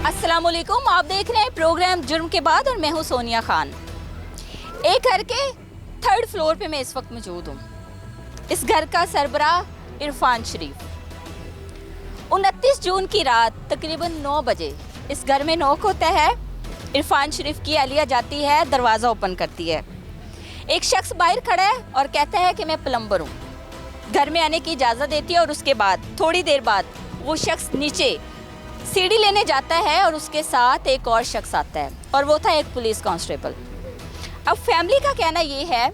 अस्सलामुअलैकुम, आप देख रहे हैं प्रोग्राम जुर्म के बाद और मैं हूं सोनिया खान। एक घर के 3rd फ्लोर पे मैं इस वक्त मौजूद हूं। इस घर का सरबराह इरफान शरीफ। 29 जून की रात तकरीबन 9 बजे इस घर में नॉक होता है। इरफान शरीफ की अहलिया जाती है, दरवाज़ा ओपन करती है। एक शख्स बाहर खड़ा है और कहता है कि मैं प्लम्बर हूँ। घर में आने की इजाज़त देती है और उसके बाद थोड़ी देर बाद वो शख्स नीचे सीढ़ी लेने जाता है और उसके साथ एक और शख्स आता है और वो था एक पुलिस कांस्टेबल। अब फैमिली का कहना ये है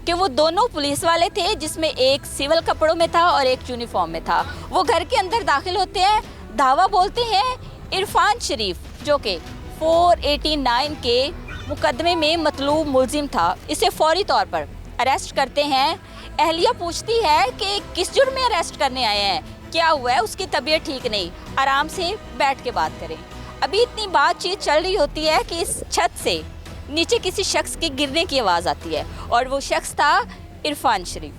कि वो दोनों पुलिस वाले थे, जिसमें एक सिविल कपड़ों में था और एक यूनिफॉर्म में था। वो घर के अंदर दाखिल होते हैं, दावा बोलते हैं इरफान शरीफ, जो कि 489 के मुकदमे में मतलूब मुलजिम था, इसे फौरी तौर पर अरेस्ट करते हैं। अहलिया पूछती है कि किस जुर्म में अरेस्ट करने आए हैं, क्या हुआ है, उसकी तबीयत ठीक नहीं, आराम से बैठ के बात करें। अभी इतनी बातचीत चल रही होती है कि इस छत से नीचे किसी शख्स के गिरने की आवाज़ आती है और वो शख्स था इरफान शरीफ।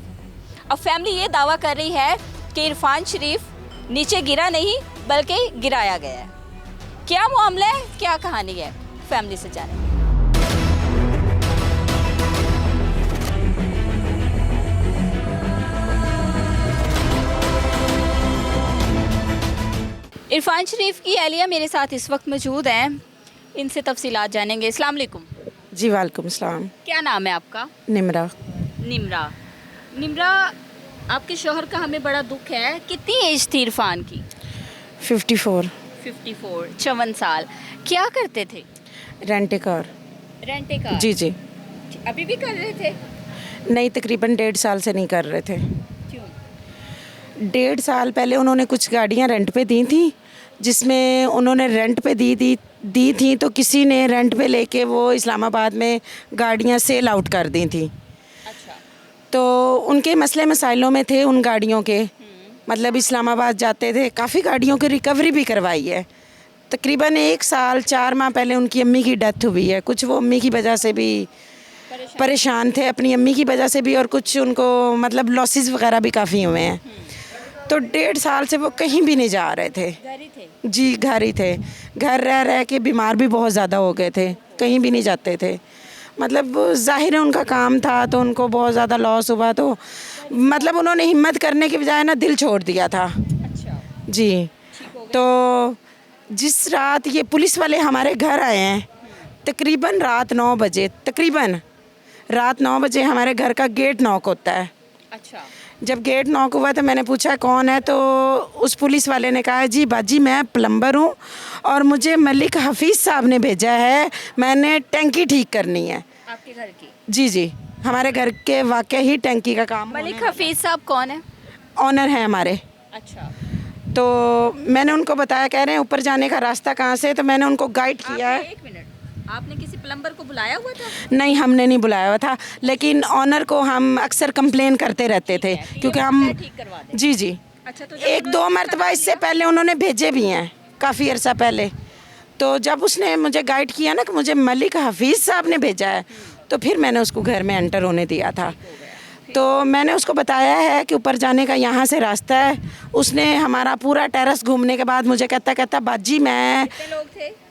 अब फैमिली ये दावा कर रही है कि इरफान शरीफ नीचे गिरा नहीं बल्कि गिराया गया है। क्या मामला है, क्या कहानी है, फैमिली से जानें। इरफान शरीफ की अहलिया मेरे साथ इस वक्त मौजूद हैं, इनसे तफसीलात जानेंगे। अस्सलाम वालेकुम। जी वालेकुम सलाम। क्या नाम है आपका? निमरा। निमरा। निमरा, आपके शोहर का हमें बड़ा दुख है। कितनी एज थी इरफान की? 54। 54, 54 साल। क्या करते थे? रेंटे कार। रेंटे कार? जी जी। अभी भी कर रहे थे? नहीं, तकरीबन 1.5 साल से नहीं कर रहे थे। क्यों? 1.5 साल पहले उन्होंने कुछ गाड़ियां रेंट पे दी थी, जिसमें उन्होंने रेंट पे दी थी तो किसी ने रेंट पे लेके वो इस्लामाबाद में गाड़ियां सेल आउट कर दी थी। अच्छा। तो उनके मसले मसाइलों में थे उन गाड़ियों के, मतलब इस्लामाबाद जाते थे, काफ़ी गाड़ियों की रिकवरी भी करवाई है। तकरीबन 1 साल 4 माह पहले उनकी अम्मी की डेथ हुई है। कुछ वो अम्मी की वजह से भी परेशान थे, अपनी अम्मी की वजह से भी, और कुछ उनको मतलब लॉसेस वगैरह भी काफ़ी हुए हैं। तो 1.5 साल से वो कहीं भी नहीं जा रहे थे। घर ही थे? जी, घर ही थे। घर रह रह के बीमार भी बहुत ज़्यादा हो गए थे, कहीं भी नहीं जाते थे। मतलब ज़ाहिर है उनका काम था तो उनको बहुत ज़्यादा लॉस हुआ, तो मतलब उन्होंने हिम्मत करने के बजाय ना दिल छोड़ दिया था। अच्छा। जी। तो जिस रात ये पुलिस वाले हमारे घर आए हैं, तकरीबन रात 9 बजे हमारे घर का गेट नॉक होता है। अच्छा। जब गेट नॉक हुआ तो मैंने पूछा कौन है, तो उस पुलिस वाले ने कहा जी बाजी मैं प्लम्बर हूँ और मुझे मलिक हफीज़ साहब ने भेजा है, मैंने टैंकी ठीक करनी है। आपके घर की? जी जी, हमारे घर के वाकई ही टैंकी का काम। मलिक हफीज़ साहब कौन है? ऑनर है हमारे। अच्छा। तो मैंने उनको बताया, कह रहे हैं ऊपर जाने का रास्ता कहाँ से, तो मैंने उनको गाइड किया है। एक मिनट, आपने किसी प्लम्बर को बुलाया हुआ था? नहीं, हमने नहीं बुलाया हुआ था, लेकिन ऑनर को हम अक्सर कंप्लेन करते रहते थे क्योंकि हम ठीक करवा दें। जी जी। अच्छा, तो 1-2 मरतबा इससे पहले उन्होंने भेजे भी हैं, काफ़ी अरसा पहले। तो जब उसने मुझे गाइड किया ना कि मुझे मलिक हफीज़ साहब ने भेजा है, तो फिर मैंने उसको घर में एंटर होने दिया था। तो मैंने उसको बताया है कि ऊपर जाने का यहाँ से रास्ता है। उसने हमारा पूरा टेरेस घूमने के बाद मुझे कहता बाजी मैं, कितने लोग थे?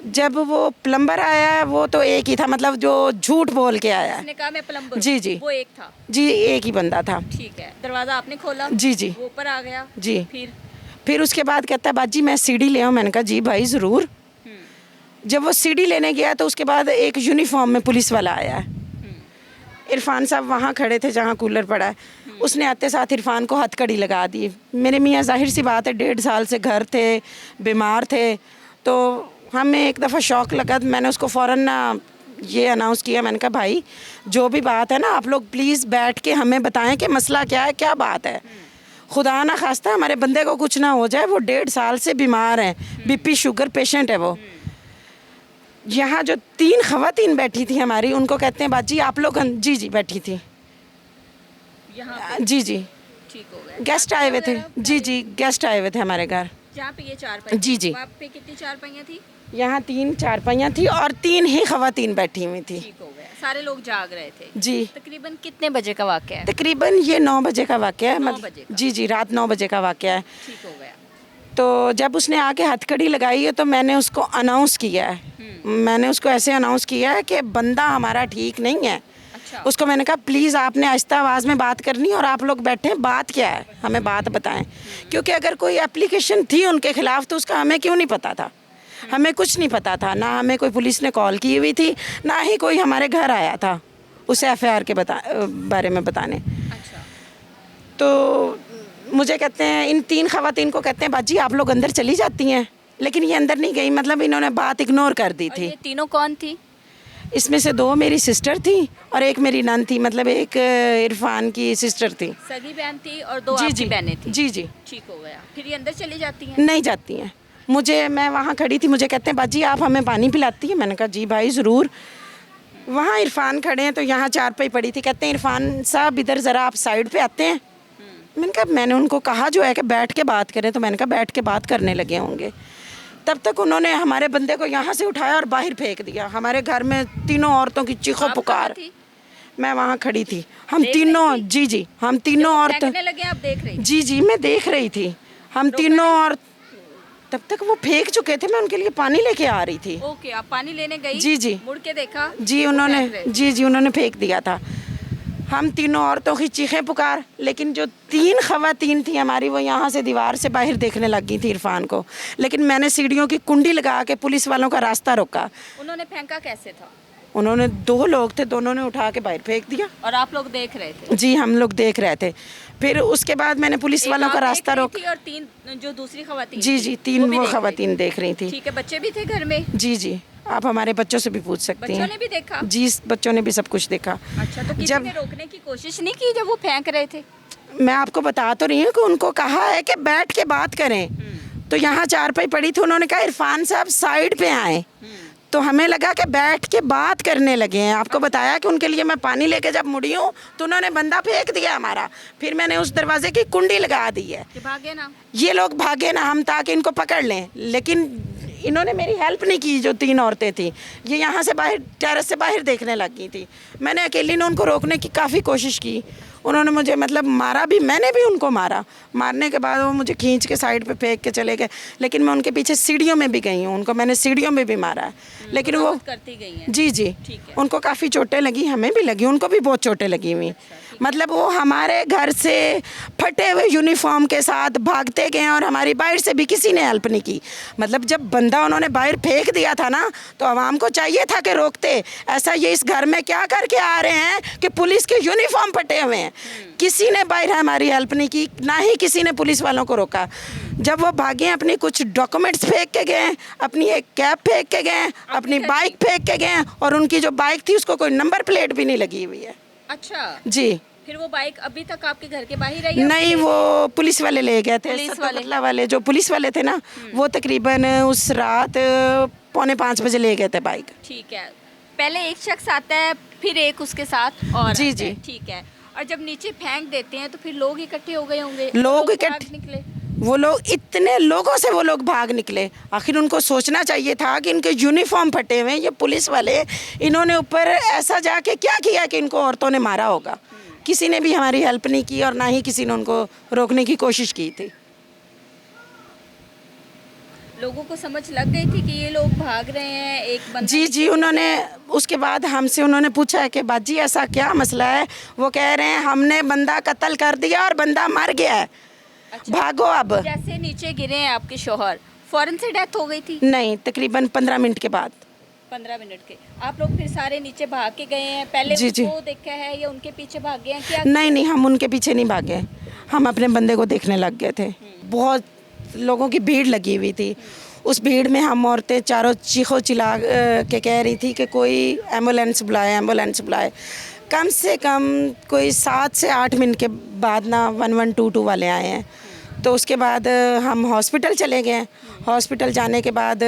जब वो प्लम्बर आया है वो तो एक ही था, मतलब जो झूठ बोल के आया है। उसने कहा मैं प्लम्बर हूँ। जी जी। वो एक था? जी, एक ही बंदा था। ठीक है। दरवाज़ा आपने खोला? जी जी। वो ऊपर आ गया? जी। फिर उसके बाद कहता है बाजी मैं सीढ़ी ले आऊँ। मैंने कहा जी भाई ज़रूर। जब वो सीढ़ी लेने गया तो उसके बाद एक यूनिफॉर्म में पुलिस वाला आया है। इरफान साहब वहाँ खड़े थे जहाँ कूलर पड़ा है। उसने आते साथ इरफान को हथकड़ी लगा दी। मेरे मियाँ जाहिर सी बात है 1.5 साल से घर थे, बीमार थे, तो हमें एक दफ़ा शौक़ लगा तो मैंने उसको फ़ौरन ना ये अनाउंस किया। मैंने कहा भाई जो भी बात है ना आप लोग प्लीज़ बैठ के हमें बताएं कि मसला क्या है, क्या बात है। खुदा ना खास्ता हमारे बंदे को कुछ ना हो जाए, वो 1.5 साल से बीमार हैं, बीपी शुगर पेशेंट है वो। यहाँ जो 3 ख़वातीन बैठी थी हमारी, उनको कहते हैं बाजी आप लोग। जी जी, बैठी थी यहाँ? जी जी। ठीक हो गया। गेस्ट आए हुए थे। जी जी, गेस्ट आए हुए थे हमारे घर। जहाँ पे ये चारपाई? जी जी। वहाँ पे कितनी चारपाइयाँ थी? यहाँ 3 चारपाइयाँ थी और 3 ही ख़वातीन बैठी हुई थी। ठीक हो गया। सारे लोग जाग रहे थे? जी। तकरीबन कितने बजे का वाक़या है? तकरीबन ये 9 बजे का वाक़या है। 9 मतलब बजे का? जी जी, रात 9 बजे का वाक़या है। ठीक हो गया। तो जब उसने आके हथकड़ी लगाई है तो मैंने उसको अनाउंस किया है, मैंने उसको ऐसे अनाउंस किया है कि बंदा हमारा ठीक नहीं है। अच्छा। उसको मैंने कहा प्लीज़ आपने आहिस्ता आवाज़ में बात करनी और आप लोग बैठे, बात क्या है हमें बात बताएं, क्योंकि अगर कोई एप्लीकेशन थी उनके खिलाफ तो उसका हमें क्यों नहीं पता था, हमें कुछ नहीं पता था, ना हमें कोई पुलिस ने कॉल की हुई थी, ना ही कोई हमारे घर आया था उस एफआईआर के बारे में बताने। अच्छा। तो मुझे कहते हैं, इन 3 खवातीन को कहते हैं बाजी आप लोग अंदर चली जाती हैं, लेकिन ये अंदर नहीं गई, मतलब इन्होंने बात इग्नोर कर दी और थी। ये तीनों कौन थी? इसमें से 2 मेरी सिस्टर थी और एक मेरी नन थी, मतलब एक इरफान की सिस्टर थी। सगी बहन थी और 2 जी आपकी जी बहनें थी। जी जी। ठीक हो गया। फिर ये अंदर चली जाती हैं? नहीं जाती हैं। मैं वहाँ खड़ी थी, मुझे कहते हैं बाजी आप हमें पानी पिलाती हैं, मैंने कहा जी भाई ज़रूर। वहाँ इरफान खड़े हैं तो यहाँ चारपाई पड़ी थी, कहते हैं इरफान साहब इधर ज़रा आप साइड पे आते हैं। मैंने कहा, मैंने उनको कहा जो है कि बैठ के बात करें, तो मैंने कहा बैठ के बात करने लगे होंगे। तब तक उन्होंने हमारे बंदे को यहाँ से उठाया और बाहर फेंक दिया। हमारे घर में तीनों औरतों की चीखों आप पुकार। कहाँ थी? मैं वहाँ खड़ी थी, हम देख रही तीनों, थी? जी जी, हम तीनों औरतें, फेंकने लगे आप देख रही थी? जी जी मैं देख रही थी, हम तीनों और तब तक वो फेंक चुके थे, मैं उनके लिए पानी लेके आ रही थी। ओके, आप पानी लेने गई? जी जी। मुड़ के देखा? जी वो उन्होंने, फेंक रहे थे। जी जी उन्होंने फेंक दिया था। हम तीनों औरतों की चीखें पुकार, लेकिन जो 3 खवातीन थी हमारी वो यहाँ से दीवार से बाहर देखने लग गई थी इरफान को, लेकिन मैंने सीढ़ियों की कुंडी लगा के पुलिस वालों का रास्ता रोका। उन्होंने फेंका कैसे था? उन्होंने 2 लोग थे, दोनों ने उठा के बाहर फेंक दिया। और आप लोग देख रहे थे? जी हम लोग देख रहे थे। फिर उसके बाद मैंने पुलिस एक वालों आप का देख रास्ता रही रोक, थी और 3 जो दूसरी खवातीन जी थी, जी 3 भी वो देख रही खवातीन देख रही थी। थी। ठीक है, बच्चे भी थे घर में? जी जी, आप हमारे बच्चों से भी पूछ सकती बच्चों हैं। ने भी देखा? जी बच्चों ने भी सब कुछ देखा। अच्छा, तो किसी जब ने रोकने की कोशिश नहीं की जब वो फेंक रहे थे? मैं आपको बता तो रही हूँ कि उनको कहा है कि बैठ के बात करें, तो यहाँ चारपाई पड़ी थी, उन्होंने कहा इरफान साहब साइड पे आए, तो हमें लगा कि बैठ के बात करने लगे हैं। आपको बताया कि उनके लिए मैं पानी लेके जब मुड़ी हूँ तो उन्होंने बंदा फेंक दिया हमारा, फिर मैंने उस दरवाजे की कुंडी लगा दी है। कि भागे ना? ये लोग भागे ना हम, ताकि इनको पकड़ लें, लेकिन इन्होंने मेरी हेल्प नहीं की। जो 3 औरतें थी ये यहाँ से बाहर, टेरेस से बाहर देखने लग गई थी। मैंने अकेली ने उनको रोकने की काफ़ी कोशिश की, उन्होंने मुझे मतलब मारा भी, मैंने भी उनको मारा। मारने के बाद वो मुझे खींच के साइड पे फेंक के चले गए, लेकिन मैं उनके पीछे सीढ़ियों में भी गई हूँ, उनको मैंने सीढ़ियों में भी मारा है, लेकिन वो करती गई हैं? जी जी, ठीक है। उनको काफ़ी चोटें लगी, हमें भी लगी, उनको भी बहुत चोटें लगी हुई। मतलब वो हमारे घर से फटे हुए यूनिफॉर्म के साथ भागते गए और हमारी बाहर से भी किसी ने हेल्प नहीं की। मतलब जब बंदा उन्होंने बाहर फेंक दिया था ना, तो आवाम को चाहिए था कि रोकते। ऐसा ये इस घर में क्या करके आ रहे हैं कि पुलिस के यूनिफॉर्म फटे हुए हैं, किसी ने बाहर हमारी हेल्प नहीं की, ना ही किसी ने पुलिस वालों को रोका। जब वो भागे अपनी कुछ डॉक्यूमेंट्स फेंक के गए, अपनी एक कैब फेंक के गए, अपनी बाइक फेंक के गए, और उनकी जो बाइक थी उसको कोई नंबर प्लेट भी नहीं लगी हुई है। अच्छा, जी। फिर वो बाइक अभी तक आपके घर के बाहर रही है? नहीं, वो पुलिस वाले ले गए थे, पुलिस वाले? सतुल्ला वाले जो पुलिस वाले थे ना, वो तकरीबन उस रात 4:45 बजे ले गए थे बाइक। ठीक है, पहले एक शख्स आता है, फिर एक उसके साथ और जी, आता है, जी। ठीक है। और जब नीचे फेंक देते हैं तो फिर लोग इकट्ठे हो गए होंगे? लोग भाग इकट्ठे, निकले? वो लोग इतने लोगों से वो लोग भाग निकले। आखिर उनको सोचना चाहिए था कि इनके यूनिफॉर्म फटे हुए हैं, ये पुलिस वाले, इन्होंने ऊपर ऐसा जाके क्या किया कि इनको औरतों ने मारा होगा। किसी ने भी हमारी हेल्प नहीं की और ना ही किसी ने उनको रोकने की कोशिश की थी। लोगों को समझ लग गई थी कि ये लोग भाग रहे हैं, एक बंदा जी जी, उन्होंने उसके बाद हमसे उन्होंने पूछा है कि बाजी ऐसा क्या मसला है। वो कह रहे हैं हमने बंदा कत्ल कर दिया और बंदा मर गया है, अच्छा। भागो अब। जैसे नीचे गिरे हैं आपके शौहर, फौरन से डेथ हो गई थी? नहीं, तकरीबन 15 मिनट के बाद। 15 मिनट के। आप लोग फिर सारे नीचे भाग के गए हैं? पहले जी, जी। उनको देखा है या उनके पीछे भाग गए हैं? क्या नहीं नहीं, हम उनके पीछे नहीं भागे, हम अपने बंदे को देखने लग गए थे। बहुत लोगों की भीड़ लगी हुई थी, उस भीड़ में हम औरतें चारों चीखों चिल्ला के कह रही थी कि कोई एम्बुलेंस बुलाए, एम्बुलेंस बुलाए। कम से कम कोई 7 से 8 मिनट के बाद ना 1122 वाले आए हैं। तो उसके बाद हम हॉस्पिटल चले गए। हॉस्पिटल जाने के बाद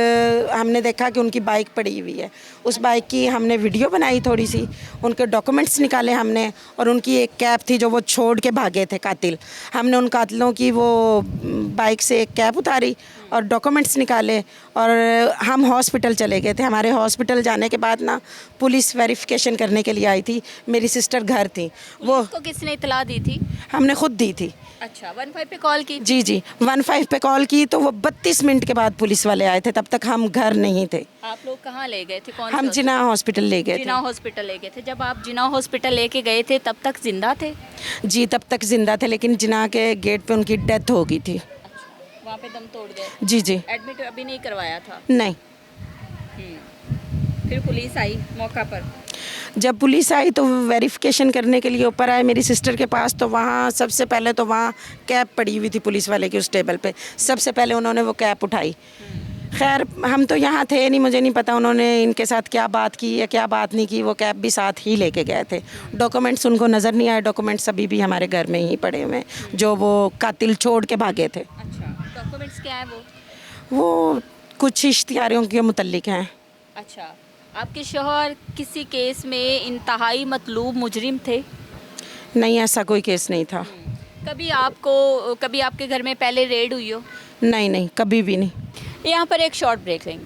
हमने देखा कि उनकी बाइक पड़ी हुई है। उस बाइक की हमने वीडियो बनाई थोड़ी सी, उनके डॉक्यूमेंट्स निकाले हमने, और उनकी एक कैब थी जो वो छोड़ के भागे थे कातिल। हमने उन कातिलों की वो बाइक से एक कैब उतारी और डॉक्यूमेंट्स निकाले, और हम हॉस्पिटल चले गए थे। हमारे हॉस्पिटल जाने के बाद ना पुलिस वेरिफिकेशन करने के लिए आई थी। मेरी सिस्टर घर थी, वो को किसने इतला दी थी? हमने खुद दी थी। अच्छा, 15 पे कॉल की? जी जी, 15 पे कॉल की तो वो 32 मिनट के बाद पुलिस वाले आए थे। तब तक हम घर नहीं थे। आप लोग कहाँ ले गए थे? कौन हम जिना हॉस्पिटल ले गए जिना हॉस्पिटल ले गए थे। जब आप जिना हॉस्पिटल लेके गए थे तब तक जिंदा थे? थे जी, तब तक जिंदा थे, लेकिन जिना के गेट पे उनकी डेथ हो गई थी। वहाँ पे दम तोड़ गए? जी जी। एडमिट अभी नहीं करवाया था? नहीं, फिर पुलिस आई मौका पर? जब पुलिस आई तो वेरिफिकेशन करने के लिए ऊपर आए मेरी सिस्टर के पास, तो वहाँ सबसे पहले तो वहाँ कैब पड़ी हुई थी पुलिस वाले की उस टेबल पे। सबसे पहले उन्होंने वो कैब उठाई। खैर हम तो यहाँ थे नहीं, मुझे नहीं पता उन्होंने इनके साथ क्या बात की या क्या बात नहीं की। वो कैब भी साथ ही लेके गए थे। डॉक्यूमेंट्स उनको नज़र नहीं आए। डॉक्यूमेंट्स अभी भी हमारे घर में ही पड़े हुए हैं जो वो कातिल छोड़ के भागे थे। अच्छा, डॉक्यूमेंट्स क्या है वो? वो कुछ इश्तिहारियों के मुतल्लिक हैं। अच्छा, आपके शौहर किसी केस में इंतहाई मतलूब मुजरिम थे? नहीं, ऐसा कोई केस नहीं था। कभी आपके घर में पहले रेड हुई हो? नहीं नहीं, कभी भी नहीं। यहाँ पर एक शॉर्ट ब्रेक लेंगे।